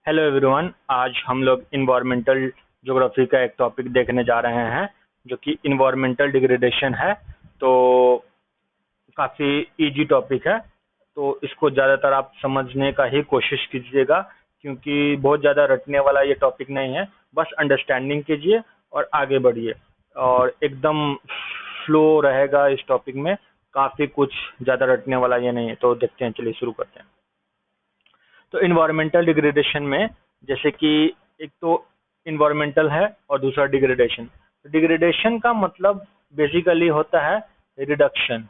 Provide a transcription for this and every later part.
Hello everyone, आज हम लोग इन्वायरमेंटल ज्योग्राफी का एक टॉपिक देखने जा रहे हैं जो कि इन्वायरमेंटल डिग्रेडेशन है। तो काफ़ी इजी टॉपिक है, तो इसको ज़्यादातर आप समझने का ही कोशिश कीजिएगा क्योंकि बहुत ज़्यादा रटने वाला ये टॉपिक नहीं है। बस अंडरस्टैंडिंग कीजिए और आगे बढ़िए और एकदम फ्लो रहेगा इस टॉपिक में। काफ़ी कुछ ज़्यादा रटने वाला ये नहीं है, तो देखते हैं, चलिए शुरू करते हैं। तो इन्वायरमेंटल डिग्रेडेशन में जैसे कि एक तो इन्वायरमेंटल है और दूसरा डिग्रेडेशन। डिग्रेडेशन का मतलब बेसिकली होता है रिडक्शन।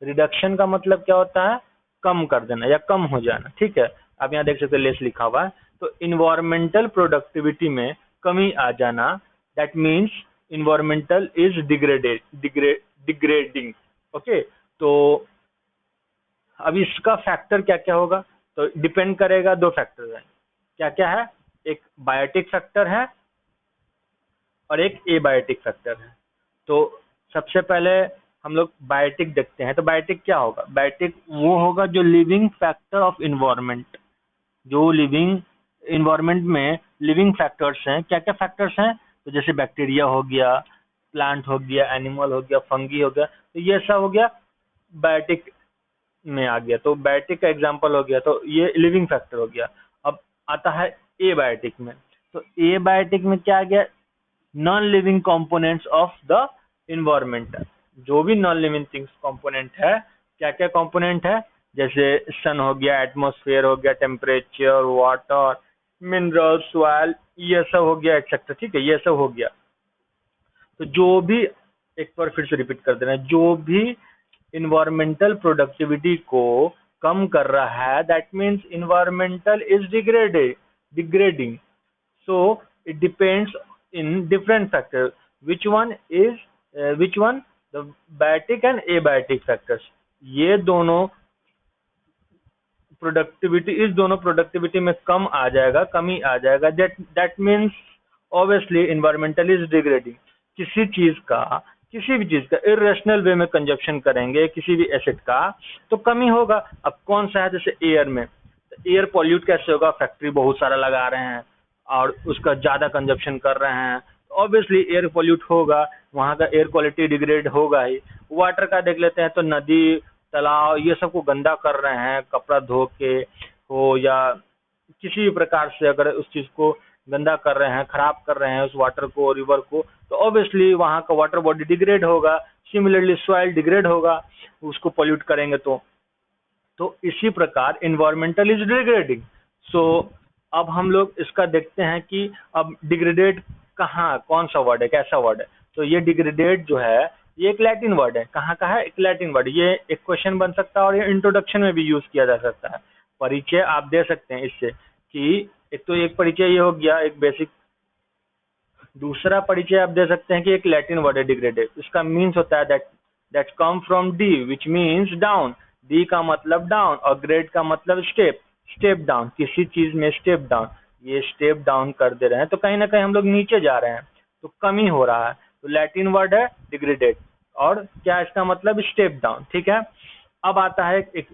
रिडक्शन का मतलब क्या होता है? कम कर देना या कम हो जाना। ठीक है, आप यहाँ देख सकते हैं लेस लिखा हुआ है। तो इन्वायरमेंटल प्रोडक्टिविटी में कमी आ जाना, that means environmental is degrading. Okay, तो अब इसका फैक्टर क्या क्या होगा? तो डिपेंड करेगा, दो फैक्टर है। क्या क्या है? एक बायोटिक फैक्टर है और एक एबायोटिक फैक्टर है। तो सबसे पहले हम लोग बायोटिक देखते हैं। तो बायोटिक क्या होगा? बायोटिक वो होगा जो लिविंग फैक्टर ऑफ इन्वायरमेंट, जो लिविंग इन्वायरमेंट में लिविंग फैक्टर्स हैं। क्या क्या फैक्टर्स हैं? तो जैसे बैक्टीरिया हो गया, प्लांट हो गया, एनिमल हो गया, फंगी हो गया, तो ये सब हो गया बायोटिक में आ गया। तो बायोटिक का एग्जांपल हो गया, तो ये लिविंग फैक्टर हो गया। अब आता है एबायोटिक में। तो एबायोटिक में क्या आ गया? Non living components of the environment. जो भी नॉन लिविंग थिंग्स कंपोनेंट है, क्या क्या कंपोनेंट है? जैसे सन हो गया, एटमॉस्फेयर हो गया, टेम्परेचर, वाटर, मिनरल, सॉइल, ये सब हो गया एक्सेट्रा। ठीक है, ये सब हो गया। तो जो भी, एक बार फिर से रिपीट कर देना है, जो भी इन्वायरमेंटल प्रोडक्टिविटी को कम कर रहा है, that means environmental is degrading. So it depends in different factors. Which one? The biotic and abiotic factors. ये दोनों प्रोडक्टिविटी, इस दोनों प्रोडक्टिविटी में कम आ जाएगा, कमी आ जाएगा। That means obviously environmental is degrading. किसी चीज का, किसी भी चीज का इरेशनल वे में कंजप्शन करेंगे, किसी भी एसिड का, तो कमी होगा। अब कौन सा है? जैसे एयर में, एयर पॉल्यूट कैसे होगा? फैक्ट्री बहुत सारा लगा रहे हैं और उसका ज्यादा कंजप्शन कर रहे हैं, ऑब्वियसली एयर पॉल्यूट होगा, वहाँ का एयर क्वालिटी डिग्रेड होगा ही। वाटर का देख लेते हैं, तो नदी, तालाब, ये सब को गंदा कर रहे हैं, कपड़ा धो के हो या किसी भी प्रकार से अगर उस चीज को गंदा कर रहे हैं, खराब कर रहे हैं उस वाटर को, रिवर को, तो ऑब्वियसली वहाँ का वाटर बॉडी डिग्रेड होगा। सिमिलरली सॉइल डिग्रेड होगा, उसको पॉल्यूट करेंगे तो इसी प्रकार इन्वायरमेंटल इज डिग्रेडिंग। सो अब हम लोग इसका देखते हैं कि अब डिग्रेडेड कहाँ, कौन सा वर्ड है, कैसा वर्ड है? तो ये डिग्रेडेड जो है, ये एक लैटिन वर्ड है। कहाँ का है? एक लैटिन वर्ड। ये एक क्वेश्चन बन सकता है और ये इंट्रोडक्शन में भी यूज किया जा सकता है। परिचय आप दे सकते हैं इससे कि एक तो एक परिचय ये हो गया, एक बेसिक। दूसरा परिचय आप दे सकते हैं कि एक लैटिन वर्ड है डिग्रेडेड, इसका मीन्स होता है that come from D which means down. D का मतलब डाउन और ग्रेड का मतलब स्टेप डाउन। किसी चीज में स्टेप डाउन, ये स्टेप डाउन कर दे रहे हैं तो कहीं ना कहीं हम लोग नीचे जा रहे हैं, तो कमी हो रहा है। तो लैटिन वर्ड है डिग्रेडेड और क्या इसका मतलब? Step down. ठीक है, अब आता है एक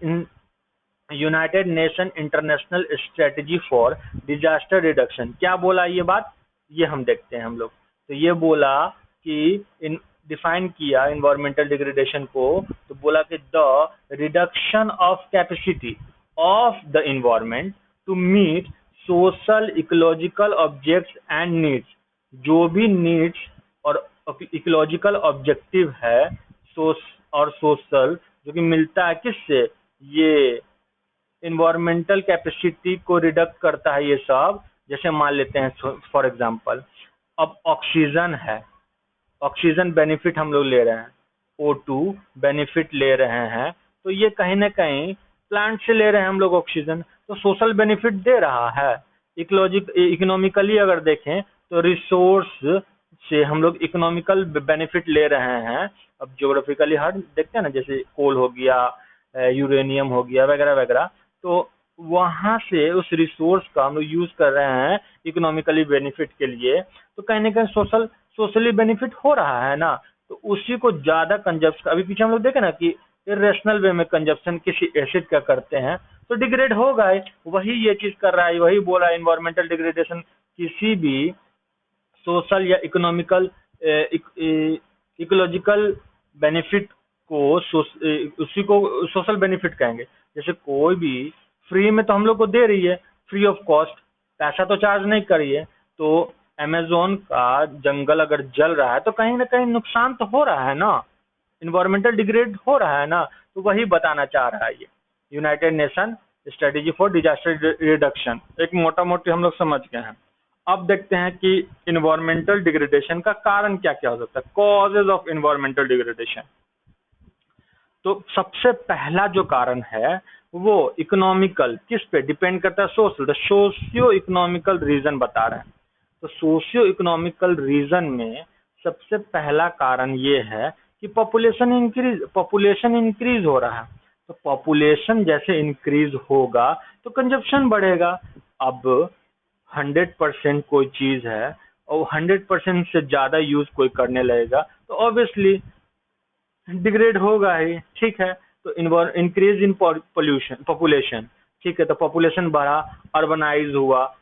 United nation international strategy for disaster reduction. क्या बोला ये बात? ये हम देखते हैं हम लोग। तो ये बोला कि इन डिफाइन किया इन्वायरमेंटल डिग्रेडेशन को, तो बोला कि the reduction of capacity of the environment to meet social ecological objects and needs. जो भी नीड्स और इकोलॉजिकल ऑब्जेक्टिव है और सोशल, जो कि मिलता है किससे? ये इन्वायरमेंटल कैपेसिटी को रिडक्ट करता है ये सब। जैसे मान लेते हैं फॉर एग्जांपल, अब ऑक्सीजन है, ऑक्सीजन बेनिफिट हम लोग ले रहे हैं, O2 बेनिफिट ले रहे हैं, तो ये कहीं ना कहीं प्लांट से ले रहे हैं हम लोग ऑक्सीजन, तो सोशल बेनिफिट दे रहा है। इकोनॉमिकली अगर देखें तो रिसोर्स से हम लोग इकोनॉमिकल बेनिफिट ले रहे हैं। अब ज्योग्राफिकली हर देखते हैं ना, जैसे कोल हो गया, यूरेनियम हो गया, वगैरह वगैरह, तो वहां से उस रिसोर्स का हम लोग यूज कर रहे हैं इकोनॉमिकली बेनिफिट के लिए, तो कहीं ना कहीं सोशली बेनिफिट हो रहा है ना। तो उसी को ज्यादा कंजप्शन, अभी पीछे हम लोग देखे ना कि इरेशनल वे में कंजप्शन किसी एसिड का करते हैं तो डिग्रेड होगा ही। वही ये चीज कर रहा है, वही बोला इन्वायरमेंटल डिग्रेडेशन किसी भी सोशल या इकोनॉमिकल इकोलॉजिकल बेनिफिट को उसी को सोशल बेनिफिट कहेंगे। जैसे कोई भी फ्री में तो हम लोग को दे रही है, फ्री ऑफ कॉस्ट, पैसा तो चार्ज नहीं करी है। तो अमेजोन का जंगल अगर जल रहा है तो कहीं ना कहीं नुकसान तो हो रहा है ना, इन्वायरमेंटल डिग्रेड हो रहा है ना। तो वही बताना चाह रहा है ये United nation strategy for disaster reduction, एक मोटा मोटी हम लोग समझ गए हैं। अब देखते हैं कि इन्वायरमेंटल डिग्रेडेशन का कारण क्या क्या हो सकता है, कॉजेज ऑफ इन्वायरमेंटल डिग्रेडेशन। तो सबसे पहला जो कारण है वो इकोनॉमिकल, किस पे डिपेंड करता है, social, the socio economical reason बता रहे हैं। तो सोशियो इकोनॉमिकल रीजन में सबसे पहला कारण ये है कि पॉपुलेशन इंक्रीज हो रहा है। तो पॉपुलेशन जैसे इंक्रीज होगा तो कंजप्शन बढ़ेगा। अब 100% कोई चीज है और 100% से ज्यादा यूज कोई करने लगेगा तो ऑब्वियसली डिग्रेड होगा ही, ठीक है। तो इंक्रीज इन पोल्यूशन पॉपुलेशन, ठीक है, तो पॉपुलेशन बढ़ा, अर्बनाइज हुआ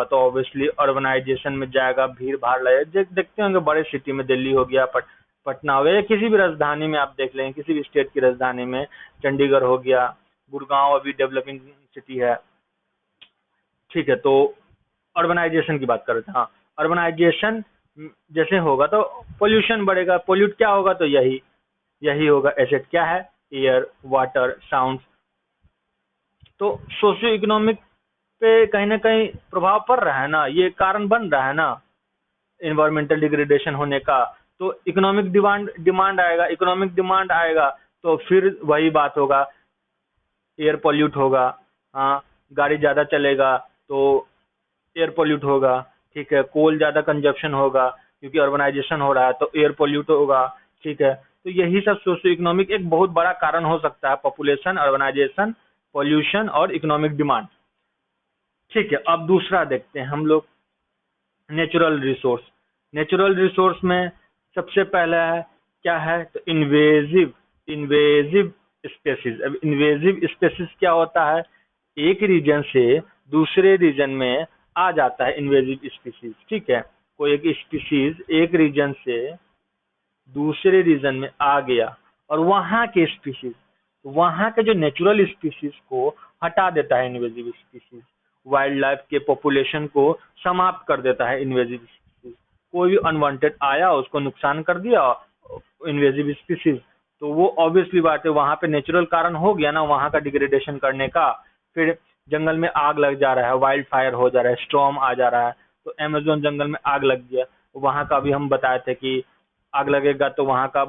तो ऑब्वियसली अर्बनाइजेशन में जाएगा, भीड़ भाड़ लगेगा। देखते होंगे बड़े सिटी में, दिल्ली हो गया, पटना हो गया, या किसी भी राजधानी में आप देख लें, किसी भी स्टेट की राजधानी में, चंडीगढ़ हो गया, गुड़गांव अभी डेवलपिंग सिटी है, ठीक है। तो अर्बनाइजेशन की बात कर रहे थे, हाँ, अर्बनाइजेशन जैसे होगा तो पोल्यूशन बढ़ेगा, पोल्यूट क्या होगा तो यही होगा, एसेट क्या है, एयर, वाटर, साउंड। तो सोशियो इकोनॉमिक पे कहीं ना कहीं प्रभाव पड़ रहा है ना, ये कारण बन रहा है ना इन्वायरमेंटल डिग्रेडेशन होने का। तो इकोनॉमिक डिमांड आएगा, इकोनॉमिक डिमांड आएगा तो फिर वही बात होगा, एयर पोल्यूट होगा, हाँ, गाड़ी ज्यादा चलेगा तो एयर पोल्यूट होगा, ठीक है, कोल ज्यादा कंजप्शन होगा क्योंकि अर्बनाइजेशन हो रहा है तो एयर पोल्यूट होगा, ठीक है। तो यही सब सोशियो इकोनॉमिक एक बहुत बड़ा कारण हो सकता है, पॉपुलेशन, अर्बनाइजेशन, पोल्यूशन और इकोनॉमिक डिमांड, ठीक है। अब दूसरा देखते हैं हम लोग, नेचुरल रिसोर्स। नेचुरल रिसोर्स में सबसे पहला है क्या है तो इन्वेजिव स्पेसीज। अब इन्वेजिव स्पेसीज क्या होता है, एक रीजन से दूसरे रीजन में आ जाता है इन्वेजिव स्पीसीज, ठीक है। कोई एक स्पीसीज एक रीजन से दूसरे रीजन में आ गया और वहां के स्पीसीज, वहां के जो नेचुरल स्पीसीज को हटा देता है इन्वेजिव स्पीसीज, वाइल्ड लाइफ के पॉपुलेशन को समाप्त कर देता है इन्वेजिव स्पीसीज। कोई भी अनवांटेड आया उसको नुकसान कर दिया इन्वेजिव स्पीसीज, तो वो ऑब्वियसली बात है, वहां पे नेचुरल कारण हो गया ना वहां का डिग्रेडेशन करने का। फिर जंगल में आग लग जा रहा है, वाइल्ड फायर हो जा रहा है, स्टॉर्म आ जा रहा है, तो अमेजोन जंगल में आग लग गया, वहां का भी हम बताए थे कि आग लगेगा तो वहां का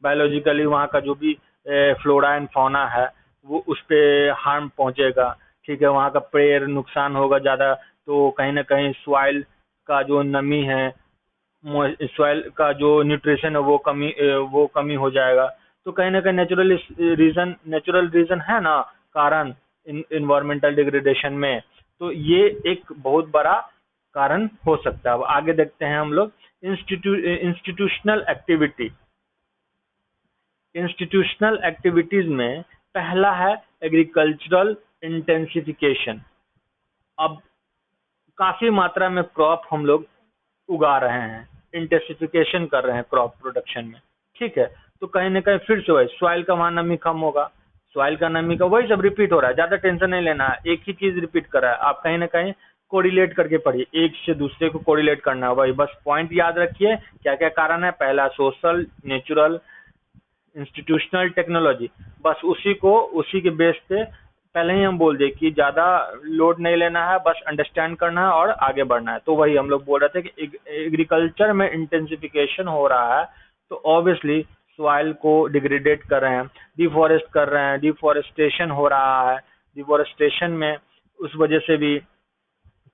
बायोलॉजिकली वहाँ का जो भी फ्लोरा एंड फौना है वो उस पर हार्म पहुंचेगा, ठीक है। वहाँ का पेड़ नुकसान होगा ज़्यादा तो कहीं ना कहीं सॉइल का जो नमी है, सॉइल का जो न्यूट्रिशन है वो कमी हो जाएगा। तो कहीं ना कहीं नेचुरल रीजन है ना कारण इन्वायरमेंटल डिग्रेडेशन में, तो ये एक बहुत बड़ा कारण हो सकता है। अब आगे देखते हैं हम लोग इंस्टीट्यूशनल एक्टिविटीज में पहला है एग्रीकल्चरल इंटेंसिफिकेशन। अब काफी मात्रा में क्रॉप हम लोग उगा रहे हैं, इंटेंसिफिकेशन कर रहे हैं क्रॉप प्रोडक्शन में, ठीक है। तो कहीं ना कहीं फिर से वही सॉइल का वहां नमी कम होगा, सॉइल का नमी का वही सब रिपीट हो रहा है, ज्यादा टेंशन नहीं लेना है, एक ही चीज रिपीट कर रहा है। आप कहीं ना कहीं कोरिलेट करके पढ़िए, एक से दूसरे को कोरिलेट करना है, वही बस पॉइंट याद रखिए क्या क्या कारण है। पहला सोशल, नेचुरल, इंस्टीट्यूशनल, टेक्नोलॉजी, बस उसी के बेस पे पहले ही हम बोल दे कि ज्यादा लोड नहीं लेना है, बस अंडरस्टैंड करना है और आगे बढ़ना है। तो वही हम लोग बोल रहे थे कि एग्रीकल्चर में इंटेंसिफिकेशन हो रहा है तो ऑब्वियसली सॉइल को डिग्रेडेट कर रहे हैं, डिफॉरेस्ट कर रहे हैं, डिफॉरेस्टेशन हो रहा है, डिफॉरेस्टेशन में उस वजह से भी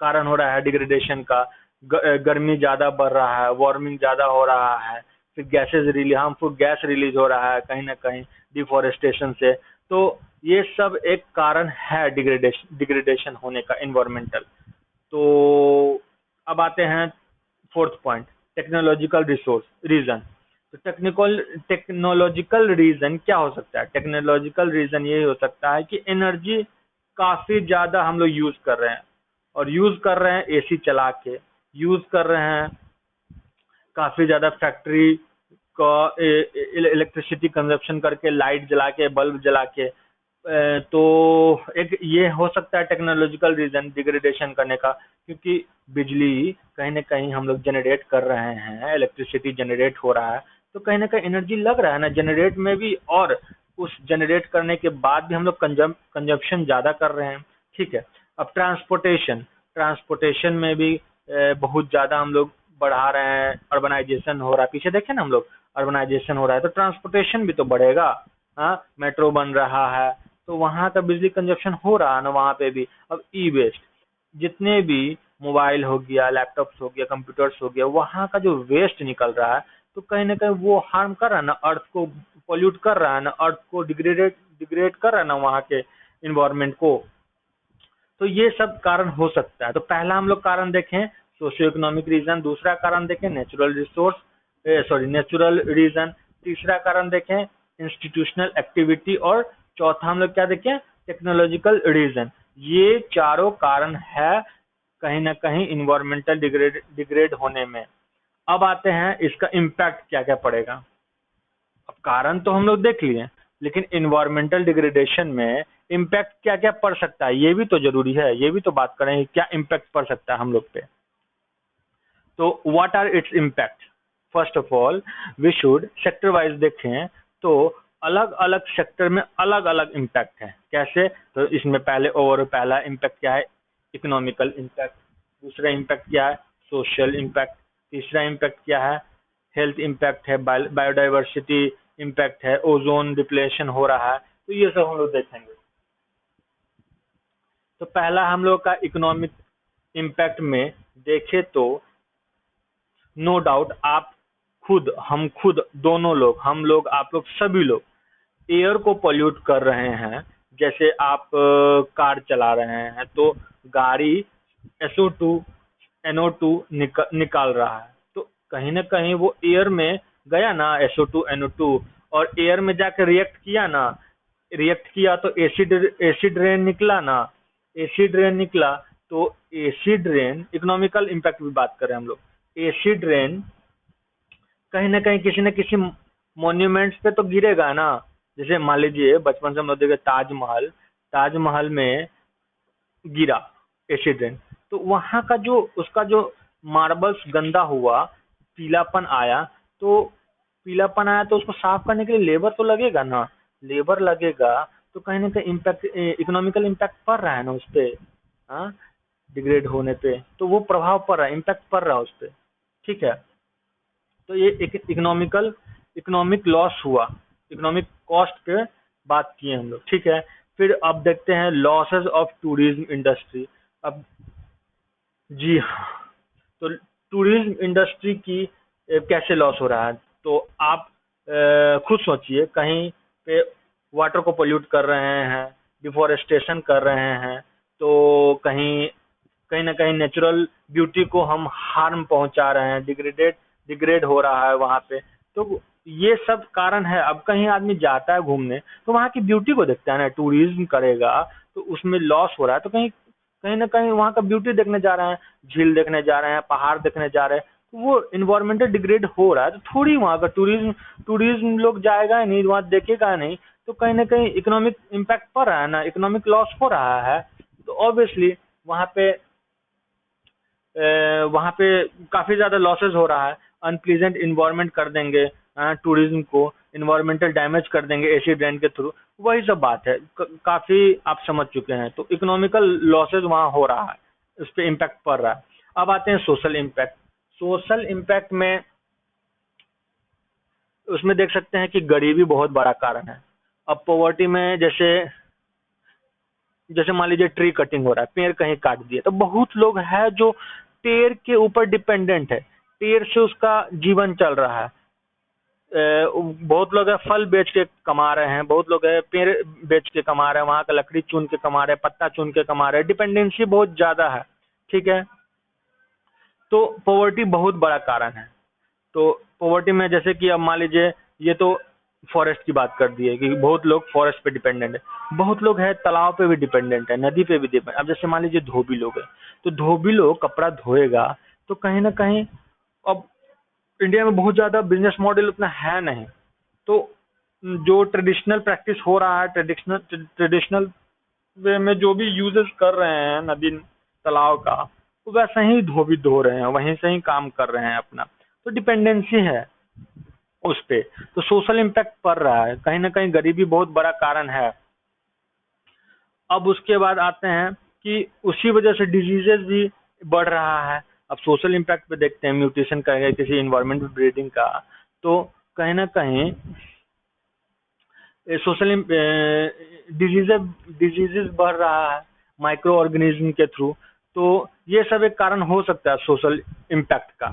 कारण हो रहा है डिग्रेडेशन का, गर्मी ज्यादा बढ़ रहा है, वार्मिंग ज्यादा हो रहा है, फिर हार्मफुल गैस रिलीज हो रहा है कहीं ना कहीं डिफॉरेस्टेशन से। तो ये सब एक कारण है डिग्रेडेशन होने का इन्वायरमेंटल। तो अब आते हैं fourth point, technological resource reason. तो टेक्नोलॉजिकल रीजन क्या हो सकता है? टेक्नोलॉजिकल रीजन ये हो सकता है कि एनर्जी काफी ज्यादा हम लोग यूज कर रहे हैं, और यूज कर रहे हैं एसी चला के, यूज कर रहे हैं काफी ज्यादा फैक्ट्री का इलेक्ट्रिसिटी कंजप्शन करके, लाइट जला के, बल्ब जला के। तो एक ये हो सकता है टेक्नोलॉजिकल रीजन डिग्रेडेशन करने का, क्योंकि बिजली कहीं ना कहीं हम लोग जनरेट कर रहे हैं, इलेक्ट्रिसिटी जनरेट हो रहा है, तो कहीं ना कहीं एनर्जी लग रहा है ना जनरेट में भी, और उस जनरेट करने के बाद भी हम लोग कंजप्शन ज्यादा कर रहे हैं। ठीक है। अब ट्रांसपोर्टेशन, ट्रांसपोर्टेशन में भी बहुत ज्यादा हम लोग बढ़ा रहे हैं, अर्बनाइजेशन हो रहा है, पीछे देखें ना हम लोग, अर्बनाइजेशन हो रहा है तो ट्रांसपोर्टेशन भी तो बढ़ेगा। हाँ, मेट्रो बन रहा है तो वहाँ का बिजली कंजप्शन हो रहा है ना वहाँ पे भी। अब ई वेस्ट, जितने भी मोबाइल हो गया, लैपटॉप्स हो गया, कंप्यूटर्स हो गया, वहाँ का जो वेस्ट निकल रहा है तो कहीं ना कहीं वो हार्म कर रहा है ना, अर्थ को पोल्यूट कर रहा है ना, अर्थ को डिग्रेड कर रहा है ना, वहाँ के इन्वायरमेंट को। तो ये सब कारण हो सकता है। तो पहला हम लोग कारण देखें सोशियो इकोनॉमिक रीजन, दूसरा कारण देखें नेचुरल रिसोर्स, नेचुरल रीजन, तीसरा कारण देखें इंस्टीट्यूशनल एक्टिविटी, और चौथा हम लोग क्या देखें टेक्नोलॉजिकल रीजन। ये चारों कारण है कहीं ना कहीं इन्वायरमेंटल डिग्रेड होने में। अब आते हैं इसका इम्पैक्ट क्या क्या पड़ेगा। अब कारण तो हम लोग देख लिए, लेकिन इन्वायरमेंटल डिग्रेडेशन में इम्पैक्ट क्या क्या पड़ सकता है ये भी तो जरूरी है, ये भी तो बात करें क्या इम्पैक्ट पड़ सकता है हम लोग पे। तो what are its impact? First of all we should sector wise देखें तो अलग अलग सेक्टर में अलग अलग इम्पैक्ट है। कैसे? तो इसमें पहला इम्पैक्ट क्या है? Economical impact. दूसरा इम्पैक्ट क्या है? Social impact. तीसरा इम्पैक्ट क्या है? हेल्थ इम्पैक्ट है, बायोडाइवर्सिटी इम्पैक्ट है, ओजोन डिप्लेशन हो रहा है। तो ये सब हम लोग देखेंगे। तो पहला हम लोग का इकोनॉमिक इम्पैक्ट में देखें तो नो डाउट आप खुद, हम खुद, दोनों लोग, हम लोग, आप लोग, सभी लोग एयर को पोल्यूट कर रहे हैं। जैसे आप कार चला रहे हैं तो गाड़ी SO2 NO2 निकाल रहा है, तो कहीं ना कहीं वो एयर में गया ना SO2 NO2, और एयर में जाकर रिएक्ट किया ना, रिएक्ट किया तो एसिड रेन निकला ना, एसिड रेन निकला तो एसिड रेन, इकोनॉमिकल इम्पैक्ट की बात करें हम लोग, एसिड रेन कहीं ना कहीं किसी न किसी मॉन्यूमेंट्स पे तो गिरेगा ना। जैसे मान लीजिए बचपन से हम लोग देखे ताजमहल, ताजमहल में गिरा एसिड रेन, तो वहां का जो उसका जो मार्बल्स गंदा हुआ, पीलापन आया, तो पीलापन आया तो उसको साफ करने के लिए लेबर तो लगेगा ना, लेबर लगेगा तो कहीं ना कहीं इम्पैक्ट, इकोनॉमिकल इम्पैक्ट पड़ रहा है ना उस पर, हाँ, डिग्रेड होने पे तो वो प्रभाव पड़ रहा है, इम्पैक्ट पड़ रहा है उस पर। ठीक है। तो ये इकोनॉमिक लॉस हुआ, इकोनॉमिक कॉस्ट पे बात किए हम लोग। ठीक है। फिर अब देखते हैं लॉसेस ऑफ टूरिज्म इंडस्ट्री। अब जी हाँ, तो टूरिज्म इंडस्ट्री की कैसे लॉस हो रहा है? तो आप खुद सोचिए, कहीं पे वाटर को पोल्यूट कर रहे हैं, डिफोरेस्टेशन कर रहे हैं, तो कहीं कहीं ना कहीं नेचुरल ब्यूटी को हम हार्म पहुंचा रहे हैं, डिग्रेड हो रहा है वहाँ पे। तो ये सब कारण है। अब कहीं आदमी जाता है घूमने तो वहाँ की ब्यूटी को देखता है ना, टूरिज्म करेगा तो उसमें लॉस हो रहा है, तो कहीं कहीं ना कहीं वहाँ का ब्यूटी देखने जा रहे हैं, झील देखने जा रहे हैं, पहाड़ देखने जा रहे हैं, तो वो इन्वायरमेंटल डिग्रेड हो रहा है। तो थोड़ी वहाँ का टूरिज्म लोग जाएगा नहीं, वहाँ देखेगा नहीं, तो कहीं ना कहीं इकोनॉमिक इम्पैक्ट पड़ रहा है ना, इकोनॉमिक लॉस हो रहा है। तो ऑब्वियसली वहाँ पे काफी ज्यादा लॉसेस हो रहा है। अनप्लीजेंट इन्वायरमेंट कर देंगे टूरिज्म को, इन्वायरमेंटल डैमेज कर देंगे एसिड रेन के थ्रू, वही सब बात है। काफी आप समझ चुके हैं। तो इकोनॉमिकल लॉसेज वहाँ हो रहा है, उस पर इम्पैक्ट पड़ रहा है। अब आते हैं सोशल इम्पैक्ट। सोशल इम्पैक्ट में उसमें देख सकते हैं कि गरीबी बहुत बड़ा कारण है। अब पॉवर्टी में जैसे जैसे मान लीजिए ट्री कटिंग हो रहा है, पेड़ कहीं काट दिए, तो बहुत लोग हैं जो पेड़ के ऊपर डिपेंडेंट है, पेड़ से उसका जीवन चल रहा है। बहुत लोग है फल बेच के कमा रहे हैं, बहुत लोग है पेड़ बेच के कमा रहे हैं, वहां का लकड़ी चुन के कमा रहे हैं, पत्ता चुन के कमा रहे हैं, डिपेंडेंसी बहुत ज्यादा है। ठीक है। तो पॉवर्टी बहुत बड़ा कारण है। तो पॉवर्टी में जैसे कि अब मान लीजिए, ये तो फॉरेस्ट की बात कर दी है कि बहुत लोग फॉरेस्ट पे डिपेंडेंट है, बहुत लोग है तालाब पे भी डिपेंडेंट है, नदी पे भी डिपेंडेंट। अब जैसे मान लीजिए धोबी लोग है, तो धोबी लोग कपड़ा धोएगा तो कहीं ना कहीं, अब इंडिया में बहुत ज्यादा बिजनेस मॉडल उतना है नहीं, तो जो ट्रेडिशनल प्रैक्टिस हो रहा है, ट्रेडिशनल वे में जो भी यूजेस कर रहे हैं नदी तालाब का, तो वैसे ही धोबी धो रहे हैं, वहीं से ही काम कर रहे हैं अपना। तो डिपेंडेंसी है उस पे, तो सोशल इम्पैक्ट पड़ रहा है, कहीं ना कहीं गरीबी बहुत बड़ा कारण है। अब उसके बाद आते हैं कि उसी वजह से डिजीजेस भी बढ़ रहा है। अब सोशल इम्पैक्ट पे देखते हैं, म्यूटेशन का है किसी इन्वायरमेंट में ब्रीडिंग का, तो कहीं ना कहीं सोशल डिजीजेस बढ़ रहा है माइक्रो ऑर्गेनिज्म के थ्रू। तो ये सब एक कारण हो सकता है सोशल इम्पैक्ट का।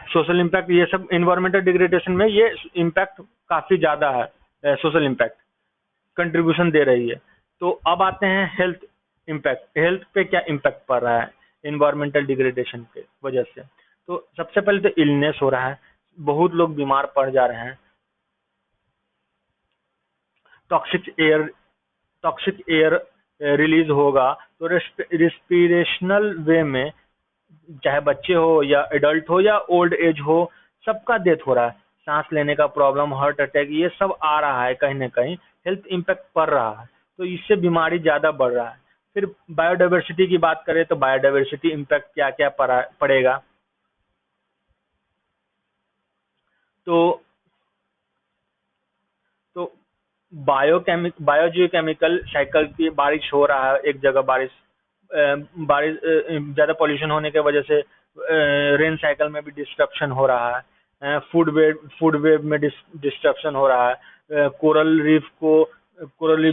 सोशल इम्पैक्ट, ये सब इन्वायरमेंटल डिग्रेडेशन में ये इम्पैक्ट काफी ज्यादा है, सोशल इम्पैक्ट कंट्रीब्यूशन दे रही है। तो अब आते हैं हेल्थ इम्पैक्ट, हेल्थ पे क्या इम्पैक्ट पड़ रहा है इन्वायरमेंटल डिग्रेडेशन के वजह से। तो सबसे पहले तो इलनेस हो रहा है, बहुत लोग बीमार पड़ जा रहे हैं। टॉक्सिक एयर रिलीज होगा तो रिस्पिरेशनल वे में, चाहे बच्चे हो या एडल्ट हो या ओल्ड एज हो, सबका डेथ हो रहा है। सांस लेने का प्रॉब्लम, हार्ट अटैक, ये सब आ रहा है, कहीं ना कहीं हेल्थ इम्पैक्ट पड़ रहा है, तो इससे बीमारी ज्यादा बढ़ रहा है। फिर बायोडाइवर्सिटी की बात करें तो बायोडाइवर्सिटी इम्पैक्ट क्या क्या पड़ेगा, तो तो बायोजियोकेमिकल साइकिल की बारिश हो रहा है, एक जगह बारिश, बारिश ज्यादा पॉल्यूशन होने की वजह से रेन साइकिल में भी डिस्ट्रप्शन हो रहा है, फूड वेब में डिस्ट्रप्शन हो रहा है, कोरल रीफ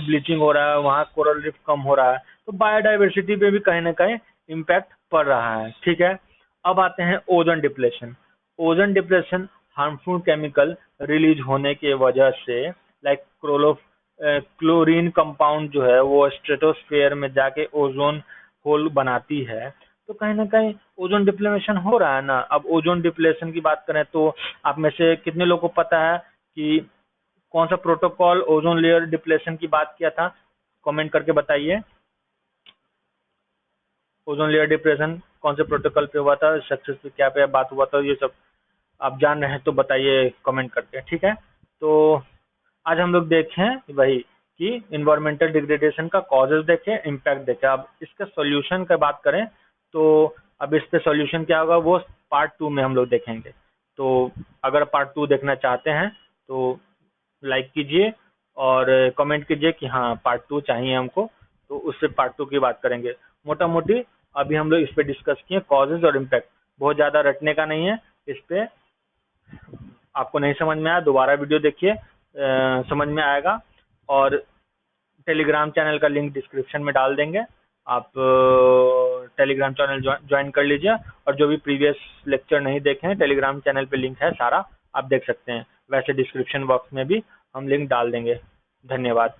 ब्लीचिंग हो रहा है, वहाँ कोरल रीफ कम हो रहा है, तो बायोडाइवर्सिटी पे भी कहीं ना कहीं इम्पैक्ट पड़ रहा है। ठीक है, अब आते हैं ozone depletion. Ozone depletion harmful chemical release होने की वजह से, लाइक क्लोरीन कंपाउंड जो है वो स्ट्रेटोस्फेयर में जाके ओजोन होल बनाती है, तो कहीं ना कहीं ओजोन डिप्लेशन हो रहा है ना। अब ओजोन डिप्लेशन की बात करें तो आप में से कितने लोगों को पता है कि कौन सा प्रोटोकॉल ओजोन लेयर डिप्लेशन की बात किया था, कमेंट करके बताइए। ओजोन लेयर डिप्रेशन कौन से प्रोटोकॉल पे हुआ था, सक्सेस पे क्या पे बात हुआ था, ये सब आप जान रहे हैं तो बताइए कमेंट करके। ठीक है, तो आज हम लोग देखें वही कि इन्वायरमेंटल डिग्रेडेशन का कॉजेज देखें, इम्पैक्ट देखें। अब इसका सॉल्यूशन की बात करें तो अब इस पे सॉल्यूशन क्या होगा वो पार्ट 2 में हम लोग देखेंगे। तो अगर पार्ट 2 देखना चाहते हैं तो लाइक कीजिए और कमेंट कीजिए कि हाँ पार्ट 2 चाहिए हमको, तो उससे पार्ट 2 की बात करेंगे। मोटा मोटी अभी हम लोग इस पे डिस्कस किए कॉजेज और इम्पैक्ट, बहुत ज़्यादा रटने का नहीं है इस पे। आपको नहीं समझ में आया दोबारा वीडियो देखिए, समझ में आएगा। और टेलीग्राम चैनल का लिंक डिस्क्रिप्शन में डाल देंगे, आप टेलीग्राम चैनल ज्वाइन कर लीजिए। और जो भी प्रीवियस लेक्चर नहीं देखे हैं, टेलीग्राम चैनल पे लिंक है सारा, आप देख सकते हैं। वैसे डिस्क्रिप्शन बॉक्स में भी हम लिंक डाल देंगे। धन्यवाद।